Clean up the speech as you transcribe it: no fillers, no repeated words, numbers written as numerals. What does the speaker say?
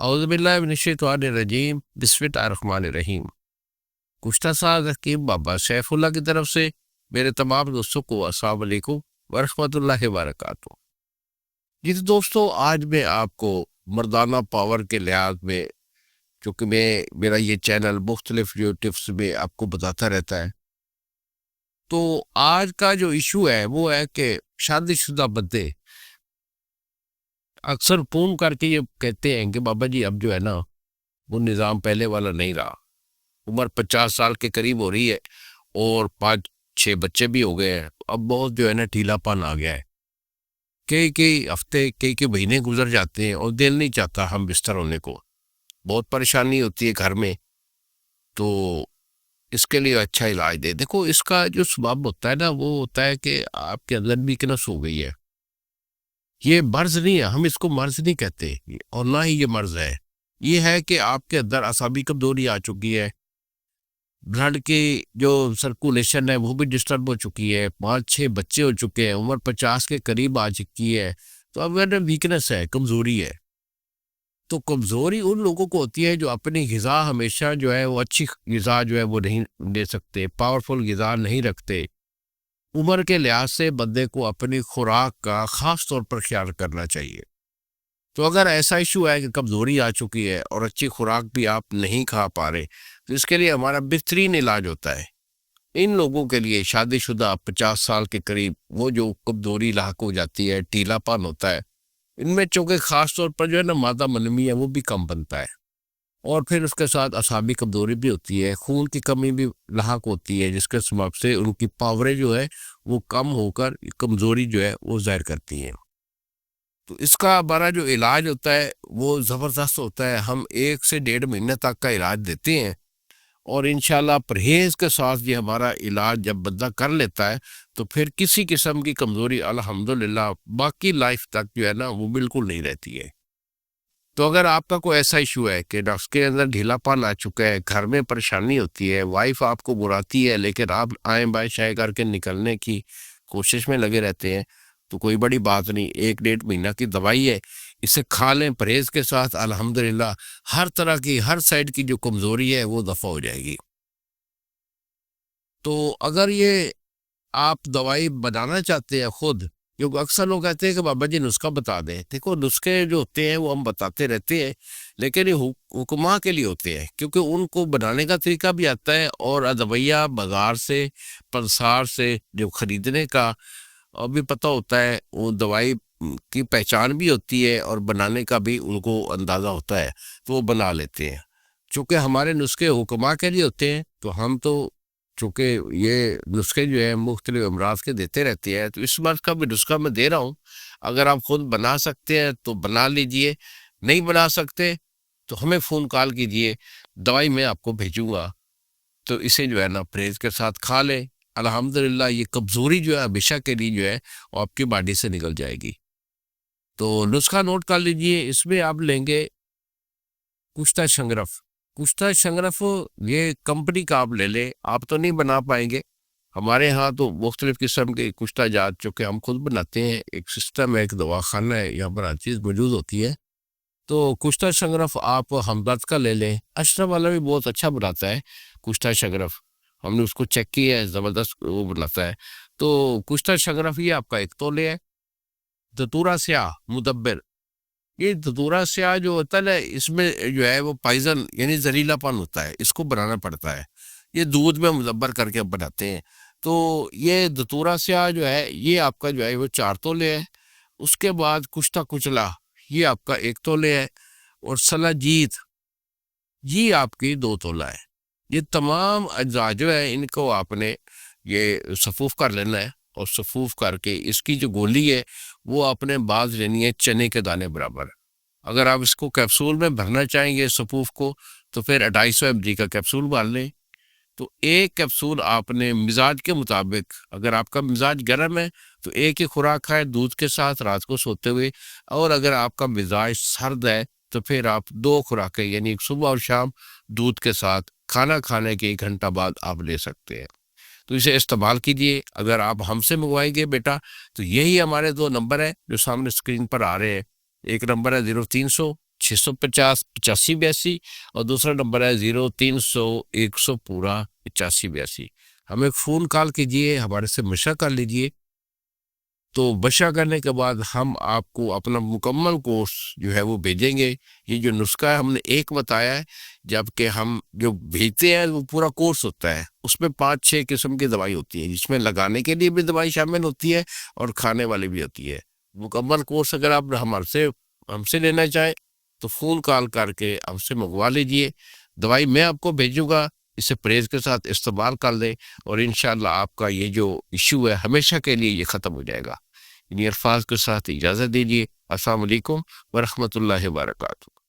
اعوذ باللہ من الشیطان الرجیم، بسم اللہ الرحمن الرحیم۔ کشتہ ساز حکیم بابا سیف اللہ کی طرف سے میرے تمام دوستوں کو السلام علیکم ورحمۃ اللہ وبرکاتہ۔ جی تو دوستوں، آج میں آپ کو مردانہ پاور کے لحاظ میں، چونکہ میرا یہ چینل مختلف ٹپس میں آپ کو بتاتا رہتا ہے، تو آج کا جو ایشو ہے وہ ہے کہ شادی شدہ بندے اکثر فون کر کے یہ کہتے ہیں کہ بابا جی اب جو ہے نا وہ نظام پہلے والا نہیں رہا، عمر 50 سال کے قریب ہو رہی ہے اور 5-6 بچے بھی ہو گئے ہیں، اب بہت جو ہے نا ٹھیلا پن آ گیا ہے، کئی ہفتے کئی مہینے گزر جاتے ہیں اور دل نہیں چاہتا ہم بستر ہونے کو، بہت پریشانی ہوتی ہے گھر میں۔ تو اس کے لیے اچھا علاج دے، دیکھو اس کا جو سبب ہوتا ہے نا وہ ہوتا ہے کہ آپ کے اندر ویکنس ہو گئی ہے۔ یہ مرض نہیں ہے، ہم اس کو مرض نہیں کہتے اور نہ ہی یہ مرض ہے، یہ ہے کہ آپ کے اندر اعصابی کمزوری آ چکی ہے، بلڈ کی جو سرکولیشن ہے وہ بھی ڈسٹرب ہو چکی ہے، 5-6 بچے ہو چکے ہیں، عمر 50 کے قریب آ چکی ہے، تو اب ویکنس ہے، کمزوری ہے۔ تو کمزوری ان لوگوں کو ہوتی ہے جو اپنی غذا ہمیشہ جو ہے وہ اچھی غذا جو ہے وہ نہیں دے سکتے، پاورفل غذا نہیں رکھتے۔ عمر کے لحاظ سے بندے کو اپنی خوراک کا خاص طور پر خیال کرنا چاہیے۔ تو اگر ایسا ایشو ہے کہ کمزوری آ چکی ہے اور اچھی خوراک بھی آپ نہیں کھا پا رہے، تو اس کے لیے ہمارا بہترین علاج ہوتا ہے ان لوگوں کے لیے شادی شدہ 50 سال کے قریب، وہ جو کمزوری لاحق ہو جاتی ہے، ٹھیلا پن ہوتا ہے، ان میں چونکہ خاص طور پر جو ہے نا مادہ منوی ہے وہ بھی کم بنتا ہے، اور پھر اس کے ساتھ اعصابی کمزوری بھی ہوتی ہے، خون کی کمی بھی لاحق ہوتی ہے، جس کے سبب سے ان کی پاوریں جو ہے وہ کم ہو کر کمزوری جو ہے وہ ظاہر کرتی ہیں۔ تو اس کا ہمارا جو علاج ہوتا ہے وہ زبردست ہوتا ہے، ہم 1 سے 1.5 مہینے تک کا علاج دیتے ہیں، اور انشاءاللہ پرہیز کے ساتھ یہ ہمارا علاج جب بندہ کر لیتا ہے تو پھر کسی قسم کی کمزوری الحمدللہ باقی لائف تک جو ہے نا وہ بالکل نہیں رہتی ہے۔ تو اگر آپ کا کوئی ایسا ایشو ہے کہ نفس کے اندر ڈھیلا پن آ چکا ہے، گھر میں پریشانی ہوتی ہے، وائف آپ کو براتی ہے لیکن آپ آئیں بائیں شائیں کر کے نکلنے کی کوشش میں لگے رہتے ہیں، تو کوئی بڑی بات نہیں، 1-1.5 مہینہ کی دوائی ہے، اسے کھا لیں پرہیز کے ساتھ، الحمدللہ ہر طرح کی ہر سائڈ کی جو کمزوری ہے وہ دفع ہو جائے گی۔ تو اگر یہ آپ دوائی بنانا چاہتے ہیں خود، کیونکہ اکثر لوگ کہتے ہیں کہ بابا جی نسخہ بتا دیں، دیکھو نسخے جو ہوتے ہیں وہ ہم بتاتے رہتے ہیں لیکن یہ حکماں کے لیے ہوتے ہیں، کیونکہ ان کو بنانے کا طریقہ بھی آتا ہے، اور ادویہ بازار سے پنسار سے جو خریدنے کا بھی پتہ ہوتا ہے، وہ دوائی کی پہچان بھی ہوتی ہے اور بنانے کا بھی ان کو اندازہ ہوتا ہے، تو وہ بنا لیتے ہیں۔ چونکہ ہمارے نسخے حکماں کے لیے ہوتے ہیں، تو ہم تو چونکہ یہ نسخے جو ہیں مختلف امراض کے دیتے رہتے ہیں، تو اس مرض کا بھی نسخہ میں دے رہا ہوں، اگر آپ خود بنا سکتے ہیں تو بنا لیجئے، نہیں بنا سکتے تو ہمیں فون کال کیجئے، دوائی میں آپ کو بھیجوں گا، تو اسے جو ہے نا پرہیز کے ساتھ کھا لیں، الحمدللہ یہ کمزوری جو ہے ہمیشہ کے لیے جو ہے وہ آپ کی باڈی سے نکل جائے گی۔ تو نسخہ نوٹ کر لیجئے، اس میں آپ لیں گے کشتہ شنگرف۔ کشتہ شنگرف یہ کمپنی کا آپ لے لیں، آپ تو نہیں بنا پائیں گے، ہمارے ہاں تو مختلف قسم کے کشتہ جات چونکہ ہم خود بناتے ہیں، ایک سسٹم ہے، ایک دواخانہ ہے، یہاں پر ہر چیز موجود ہوتی ہے۔ تو کشتہ شنگرف آپ ہمدرد کا لے لیں، اشرف والا بھی بہت اچھا بناتا ہے کشتہ شنگرف، ہم نے اس کو چیک کیا ہے، زبردست وہ بناتا ہے۔ تو کشتہ شنگرف یہ آپ کا 1 تولے ہے۔ دتورہ سیاہ مدبر، یہ دتورہ سیاہ جو ہوتا ہے نا، اس میں جو ہے وہ پائزن یعنی زہریلا پن ہوتا ہے، اس کو بنانا پڑتا ہے، یہ دودھ میں مدبر کر کے بناتے ہیں۔ تو یہ دتورہ سیاہ جو ہے یہ آپ کا جو ہے وہ 4 تولے ہے۔ اس کے بعد کشتہ کچلا یہ آپ کا 1 تولے ہے، اور سلا جیت یہ آپ کی 2 تولہ ہے۔ یہ تمام اجزاء جو ہے ان کو آپ نے یہ صفوف کر لینا ہے، اور صفوف کر کے اس کی جو گولی ہے وہ آپ نے باز لینی ہے چنے کے دانے برابر۔ اگر آپ اس کو کیپسول میں بھرنا چاہیں گے صفوف کو تو پھر 250 mg کا کیپسول بھر لیں۔ تو 1 کیپسول آپ نے مزاج کے مطابق، اگر آپ کا مزاج گرم ہے تو 1 ہی خوراک کھائیں دودھ کے ساتھ رات کو سوتے ہوئے، اور اگر آپ کا مزاج سرد ہے تو پھر آپ 2 خوراکیں یعنی صبح اور شام دودھ کے ساتھ کھانا کھانے کے 1 گھنٹہ بعد آپ لے سکتے ہیں۔ تو اسے استعمال کیجئے۔ اگر آپ ہم سے منگوائیں گے بیٹا تو یہی ہمارے 2 نمبر ہیں جو سامنے اسکرین پر آ رہے ہیں، ایک نمبر ہے 0300 650 85 82 اور دوسرا نمبر ہے 0300 100 پورا 85 82. ہمیں فون کال کیجئے، ہمارے سے مشورہ کر لیجئے. تو مشورہ کرنے کے بعد ہم آپ کو اپنا مکمل کورس جو ہے وہ بھیجیں گے. یہ جو نسخہ ہے ہم نے ایک بتایا ہے، جبکہ ہم جو بھیجتے ہیں وہ پورا کورس ہوتا ہے. اس میں 5-6 قسم کی دوائی ہوتی ہے، جس میں لگانے کے لیے بھی دوائی شامل ہوتی ہے اور کھانے والی بھی ہوتی ہے. مکمل کورس اگر آپ ہم سے لینا چاہیں تو فون کال کر کے ہم سے منگوا لیجئے. دوائی میں آپ کو بھیجوں گا، اسے پرہیز کے ساتھ استعمال کر لیں اور انشاءاللہ آپ کا یہ جو ایشو ہے ہمیشہ کے لیے یہ ختم ہو جائے گا. انہی الفاظ کے ساتھ اجازت دیجیے. السلام علیکم ورحمۃ اللہ وبرکاتہ.